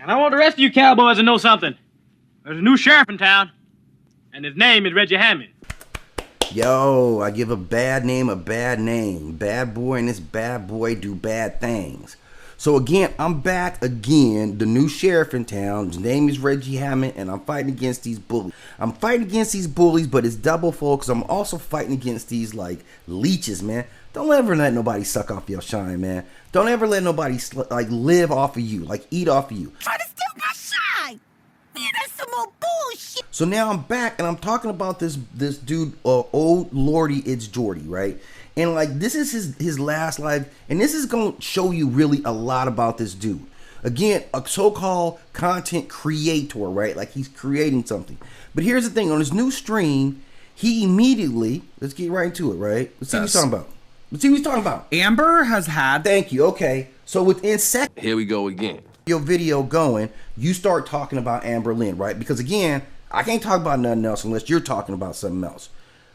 And I want the rest of you cowboys to know something. There's a new sheriff in town, and his name is Reggie Hammond. Yo, I give a bad name a bad name. Bad boy and this bad boy do bad things. So again, I'm back again, the new sheriff in town. His name is Reggie Hammond, and I'm fighting against these bullies. I'm fighting against these bullies, but it's double fold because I'm also fighting against these, like, leeches, man. Don't ever let nobody suck off your shine, man. Don't ever let nobody, like, live off of you, like, eat off of you. Try to steal my shine! Man, that's some more bullshit! So now I'm back, and I'm talking about this dude, old Lordy, it's Jordy, right? And like, this is his last life, and this is going to show you really a lot about this dude. Again, a so-called content creator, right? Like, he's creating something. But here's the thing, on his new stream, he immediately, let's get right into it, right? Let's see what he's talking about. Let's see what he's talking about. Amber has had... Thank you, okay. So within seconds... Here we go again. Your video going, you start talking about Amberlynn, right? Because again, I can't talk about nothing else unless you're talking about something else.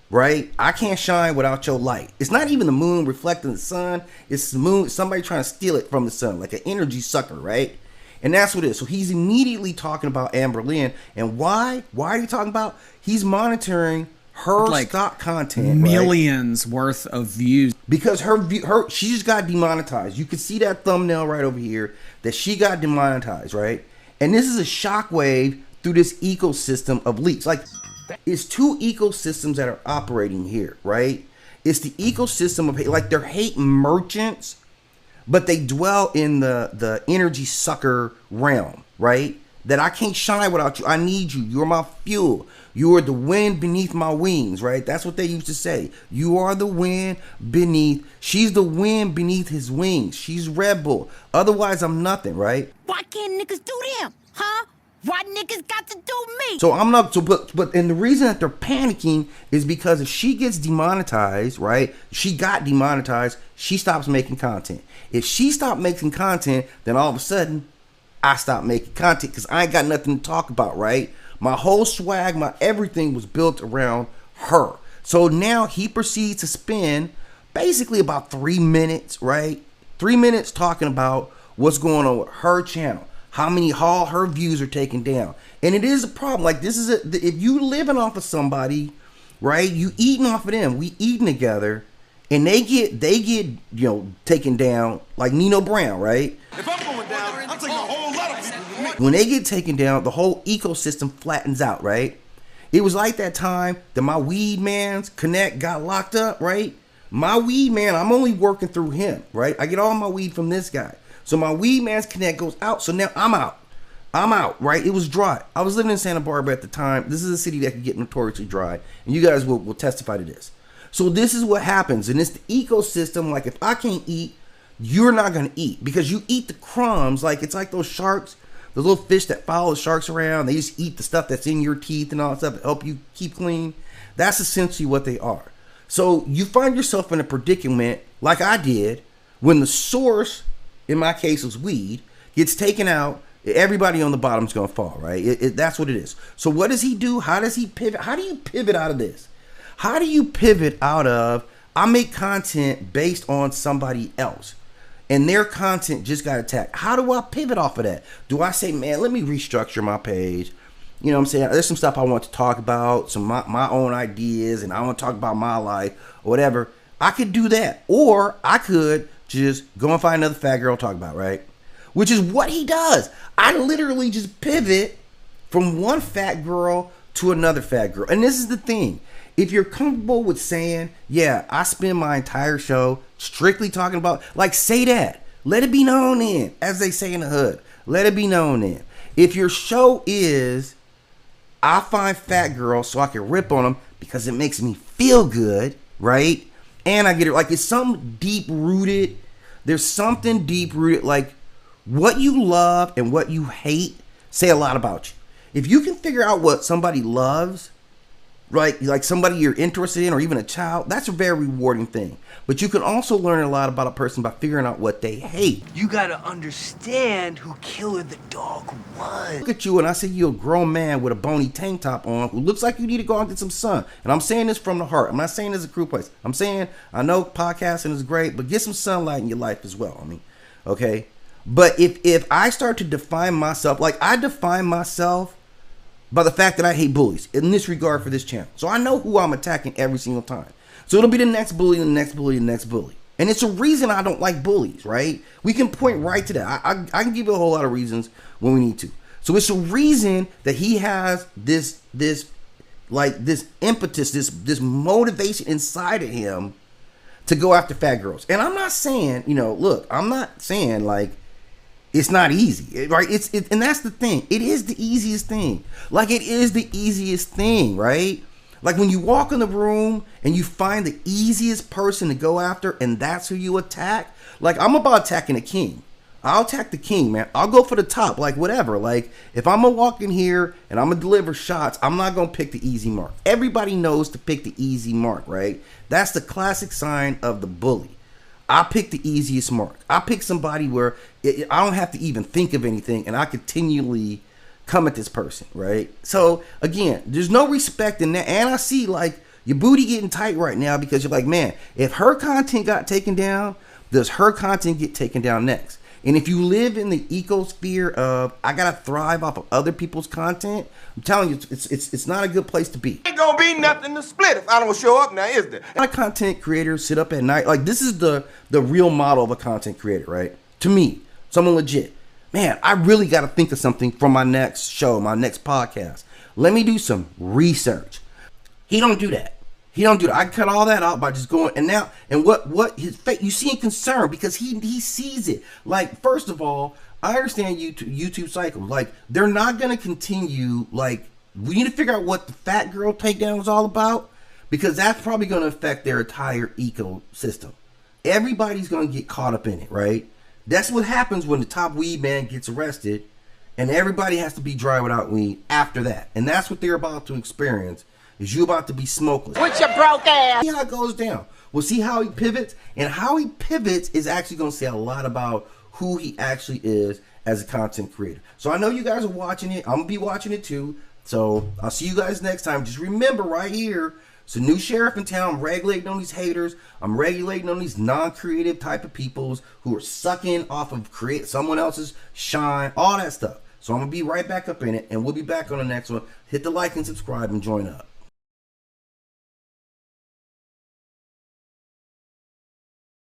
Right? I can't shine without your light. It's not even the moon reflecting the sun. It's the moon, somebody trying to steal it from the sun, like an energy sucker, right? And that's what it is. So he's immediately talking about Amberlynn. And why? Why are you talking about? He's monitoring her like stock content. Millions worth of views. Because she just got demonetized. You can see that thumbnail right over here that she got demonetized, right? And this is a shockwave through this ecosystem of leaks. Like, it's two ecosystems that are operating here, right? It's the ecosystem of hate, like they're hate merchants, but they dwell in the energy sucker realm, right? That I can't shine without you. I need you. You're my fuel. You are the wind beneath my wings, right? That's what they used to say. You are the wind beneath. She's the wind beneath his wings. She's Red Bull. Otherwise, I'm nothing, right? Why can't niggas do them, huh? Why niggas got to do me? So I'm not, so but and the reason that they're panicking is because if she gets demonetized, right? She got demonetized, she stops making content. If she stopped making content, then all of a sudden, I stopped making content because I ain't got nothing to talk about, right? My whole swag, my everything was built around her. So now he proceeds to spend basically about 3 minutes, right? 3 minutes talking about what's going on with her channel. How her views are taken down. And it is a problem. Like, this is if you living off of somebody, right? You eating off of them. We eating together, and they get taken down like Nino Brown, right? If I'm going down, I'm taking a whole lot of people with me. When they get taken down, the whole ecosystem flattens out, right? It was like that time that my weed man's Connect got locked up, right? My weed man, I'm only working through him, right? I get all my weed from this guy. So my weed man's Connect goes out. So now I'm out. I'm out, right? It was dry. I was living in Santa Barbara at the time. This is a city that can get notoriously dry. And you guys will testify to this. So this is what happens. And it's the ecosystem. Like, if I can't eat, you're not going to eat. Because you eat the crumbs. Like, it's like those sharks, the little fish that follow the sharks around. They just eat the stuff that's in your teeth and all that stuff to help you keep clean. That's essentially what they are. So you find yourself in a predicament, like I did, when the source, in my case was weed, gets taken out, everybody on the bottom is going to fall, right? That's what it is. So what does he do? How does he pivot? How do you pivot out of this? How do you pivot out of, I make content based on somebody else and their content just got attacked? How do I pivot off of that? Do I say, man, let me restructure my page? You know what I'm saying? There's some stuff I want to talk about, some my own ideas, and I want to talk about my life or whatever. I could do that. Or I could just go and find another fat girl to talk about, right? Which is what he does. I literally just pivot from one fat girl to another fat girl. And this is the thing. If you're comfortable with saying, yeah, I spend my entire show strictly talking about, like, say that. Let it be known then, as they say in the hood. Let it be known then. If your show is, I find fat girls so I can rip on them because it makes me feel good, right? And I get it, like, it's something deep rooted. There's something deep rooted, like what you love and what you hate say a lot about you. If you can figure out what somebody loves, right, like somebody you're interested in or even a child, that's a very rewarding thing. But you can also learn a lot about a person by figuring out what they hate. You gotta understand who Killer the Dog was. Look at you and I see you a grown man with a bony tank top on who looks like you need to go out and get some sun. And I'm saying this from the heart. I'm not saying this as a crew place. I'm saying, I know podcasting is great, but get some sunlight in your life as well. I mean, okay? But if I start to define myself, like I define myself by the fact that I hate bullies in this regard for this channel. So I know who I'm attacking every single time. So it'll be the next bully, the next bully, the next bully. And it's a reason I don't like bullies, right? We can point right to that. I can give you a whole lot of reasons when we need to. So it's a reason that he has this impetus, this motivation inside of him to go after fat girls. And I'm not saying, look, I'm not saying like it's not easy, right? And that's the thing. It is the easiest thing. Like it is the easiest thing, right? Like when you walk in the room and you find the easiest person to go after and that's who you attack. Like I'm about attacking a king. I'll attack the king, man. I'll go for the top, like whatever. Like if I'm gonna walk in here and I'm gonna deliver shots, I'm not gonna pick the easy mark. Everybody knows to pick the easy mark, right? That's the classic sign of the bully. I pick the easiest mark. I pick somebody where I don't have to even think of anything and I continually come at this person, right? So again, there's no respect in that. And I see like your booty getting tight right now because you're like, man, if her content got taken down, does her content get taken down next? And if you live in the ecosphere of I gotta thrive off of other people's content, I'm telling you, it's not a good place to be. Ain't gonna be nothing to split if I don't show up now, is there? A lot of content creators sit up at night. Like this is the real model of a content creator, right? To me, someone legit. Man, I really gotta think of something for my next show, my next podcast. Let me do some research. He don't do that. He don't do that. I cut all that out by just going and what his face, you see him concerned because he sees it. Like, first of all, I understand YouTube cycles. Like, they're not gonna continue. Like, we need to figure out what the fat girl takedown was all about because that's probably gonna affect their entire ecosystem. Everybody's gonna get caught up in it, right? That's what happens when the top weed man gets arrested and everybody has to be dry without weed after that. And that's what they're about to experience. Is you about to be smokeless. With your broke ass. See how it goes down. We'll see how he pivots. And how he pivots is actually going to say a lot about who he actually is as a content creator. So I know you guys are watching it. I'm going to be watching it too. So I'll see you guys next time. Just remember right here, it's a new sheriff in town. I'm regulating on these haters. I'm regulating on these non-creative type of peoples who are sucking off of someone else's shine, all that stuff. So I'm going to be right back up in it. And we'll be back on the next one. Hit the like and subscribe and join up.